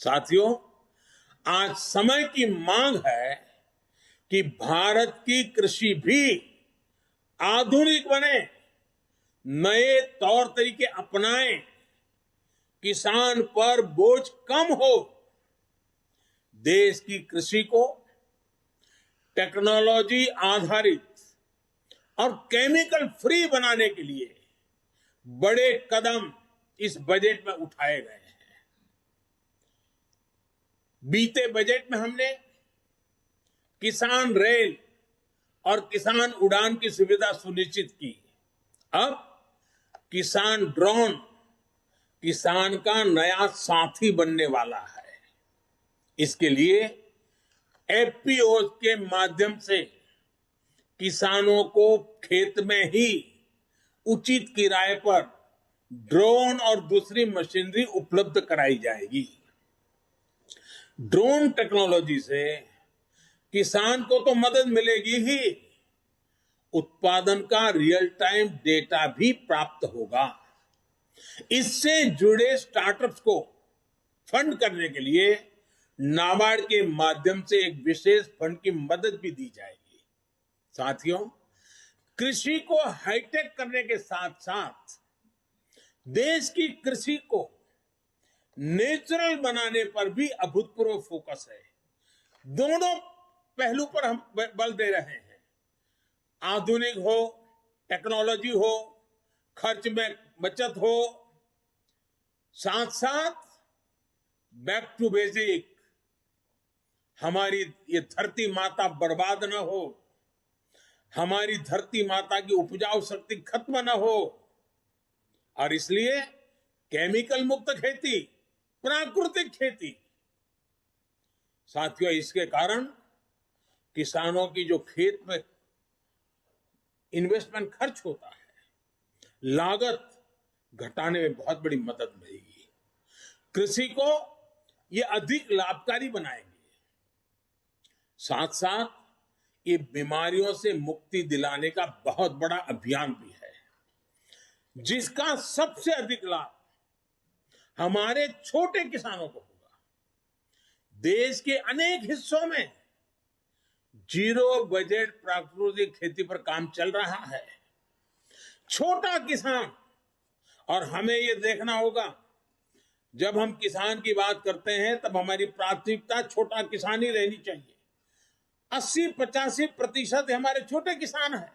साथियों, आज समय की मांग है कि भारत की कृषि भी आधुनिक बने, नए तौर तरीके अपनाएं, किसान पर बोझ कम हो। देश की कृषि को टेक्नोलॉजी आधारित और केमिकल फ्री बनाने के लिए बड़े कदम इस बजट में उठाए गए हैं। बीते बजट में हमने किसान रेल और किसान उड़ान की सुविधा सुनिश्चित की। अब किसान ड्रोन किसान का नया साथी बनने वाला है। इसके लिए एफपीओ के माध्यम से किसानों को खेत में ही उचित किराए पर ड्रोन और दूसरी मशीनरी उपलब्ध कराई जाएगी। ड्रोन टेक्नोलॉजी से किसान को तो मदद मिलेगी ही, उत्पादन का रियल टाइम डेटा भी प्राप्त होगा। इससे जुड़े स्टार्टअप्स को फंड करने के लिए नाबार्ड के माध्यम से एक विशेष फंड की मदद भी दी जाएगी। साथियों, कृषि को हाईटेक करने के साथ साथ देश की कृषि को नेचुरल बनाने पर भी अभूतपूर्व फोकस है। दोनों पहलू पर हम बल दे रहे हैं। आधुनिक हो, टेक्नोलॉजी हो, खर्च में बचत हो, साथ साथ बैक टू बेसिक, हमारी ये धरती माता बर्बाद न हो, हमारी धरती माता की उपजाऊ शक्ति खत्म न हो, और इसलिए केमिकल मुक्त खेती, प्राकृतिक खेती। साथियों, इसके कारण किसानों की जो खेत में इन्वेस्टमेंट खर्च होता है, लागत घटाने में बहुत बड़ी मदद मिलेगी। कृषि को ये अधिक लाभकारी बनाएंगे। साथ साथ ये बीमारियों से मुक्ति दिलाने का बहुत बड़ा अभियान भी है, जिसका सबसे अधिक लाभ हमारे छोटे किसानों को होगा। देश के अनेक हिस्सों में जीरो बजट प्राकृतिक खेती पर काम चल रहा है। छोटा किसान, और हमें ये देखना होगा, जब हम किसान की बात करते हैं तब हमारी प्राथमिकता छोटा किसान ही रहनी चाहिए। 80-85% हमारे छोटे किसान हैं।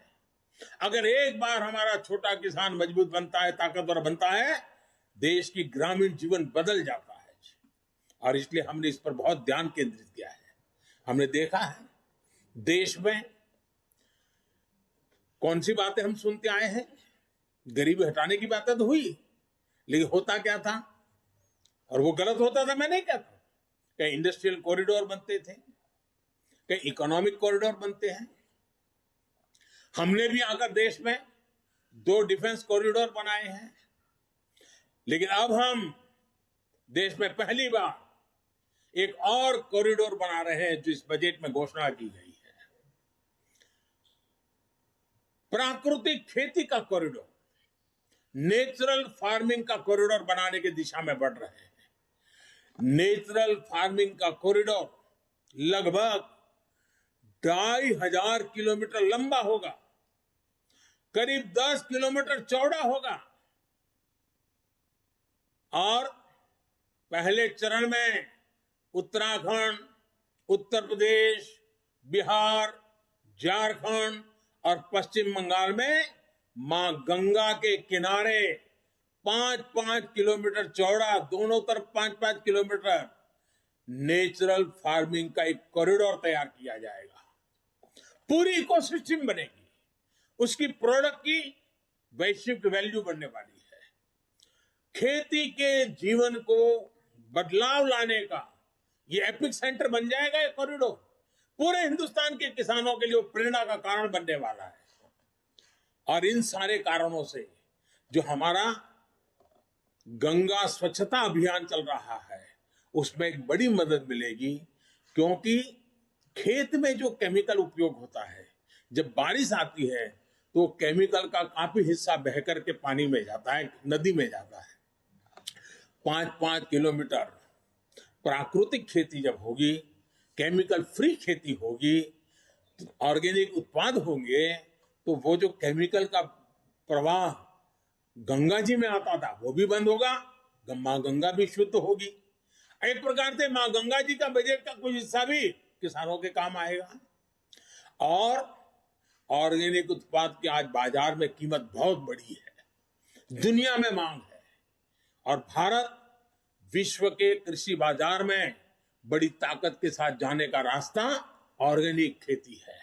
अगर एक बार हमारा छोटा किसान मजबूत बनता है, ताकतवर बनता है, देश की ग्रामीण जीवन बदल जाता है। और इसलिए हमने इस पर बहुत ध्यान केंद्रित किया है। हमने देखा है देश में कौन सी बातें हम सुनते आए हैं। गरीबी हटाने की बातें तो हुई, लेकिन होता क्या था, और वो गलत होता था, मैं नहीं कहता। कहीं इंडस्ट्रियल कॉरिडोर बनते थे, कहीं इकोनॉमिक कॉरिडोर बनते हैं। हमने भी आकर देश में 2 डिफेंस कॉरिडोर बनाए हैं, लेकिन अब हम देश में पहली बार एक और कॉरिडोर बना रहे हैं, जो इस बजट में घोषणा की गई है। प्राकृतिक खेती का कॉरिडोर, नेचुरल फार्मिंग का कॉरिडोर बनाने की दिशा में बढ़ रहे हैं। नेचुरल फार्मिंग का कॉरिडोर लगभग 2500 किलोमीटर लंबा होगा, करीब 10 किलोमीटर चौड़ा होगा, और पहले चरण में उत्तराखंड, उत्तर प्रदेश, बिहार, झारखंड और पश्चिम बंगाल में मां गंगा के किनारे 5-5 किलोमीटर चौड़ा, दोनों तरफ 5-5 किलोमीटर नेचुरल फार्मिंग का एक कॉरिडोर तैयार किया जाएगा। पूरी इकोसिस्टम बनेगी, उसकी प्रोडक्ट की वैश्विक वैल्यू बढ़ने वाली है। खेती के जीवन को बदलाव लाने का ये एपिक सेंटर बन जाएगा। ये कॉरिडोर पूरे हिंदुस्तान के किसानों के लिए प्रेरणा का कारण बनने वाला है। और इन सारे कारणों से जो हमारा गंगा स्वच्छता अभियान चल रहा है, उसमें एक बड़ी मदद मिलेगी, क्योंकि खेत में जो केमिकल उपयोग होता है, जब बारिश आती है तो केमिकल का काफी हिस्सा बहकर के पानी में जाता है, नदी में जाता है। 5-5 किलोमीटर प्राकृतिक खेती जब होगी, केमिकल फ्री खेती होगी, ऑर्गेनिक उत्पाद होंगे, तो वो जो केमिकल का प्रवाह गंगा जी में आता था वो भी बंद होगा, माँ गंगा भी शुद्ध होगी। एक प्रकार से माँ गंगा जी का बजट का कुछ हिस्सा भी किसानों के काम आएगा। और ऑर्गेनिक उत्पाद की आज बाजार में कीमत बहुत बड़ी है, दुनिया में मांग है, और भारत विश्व के कृषि बाजार में बड़ी ताकत के साथ जाने का रास्ता ऑर्गेनिक खेती है।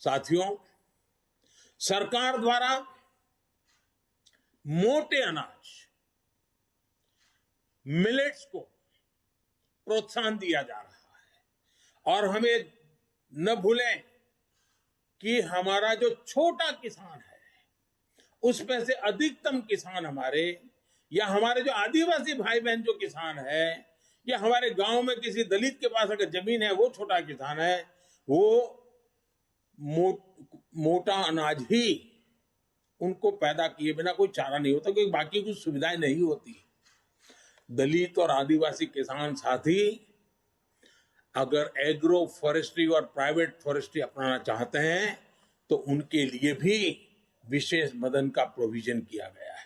साथियों, सरकार द्वारा मोटे अनाज मिलेट्स को प्रोत्साहन दिया जा रहा है, और हमें न भूलें कि हमारा जो छोटा किसान है उसमें से अधिकतम किसान हमारे, या हमारे जो आदिवासी भाई बहन जो किसान है, या हमारे गांव में किसी दलित के पास अगर जमीन है वो छोटा किसान है, वो मोटा अनाज ही उनको पैदा किए बिना कोई चारा नहीं होता, क्योंकि बाकी कुछ सुविधाएं नहीं होती। दलित और आदिवासी किसान साथी अगर एग्रो फॉरेस्ट्री और प्राइवेट फॉरेस्ट्री अपनाना चाहते हैं तो उनके लिए भी विशेष मदन का प्रोविजन किया गया है।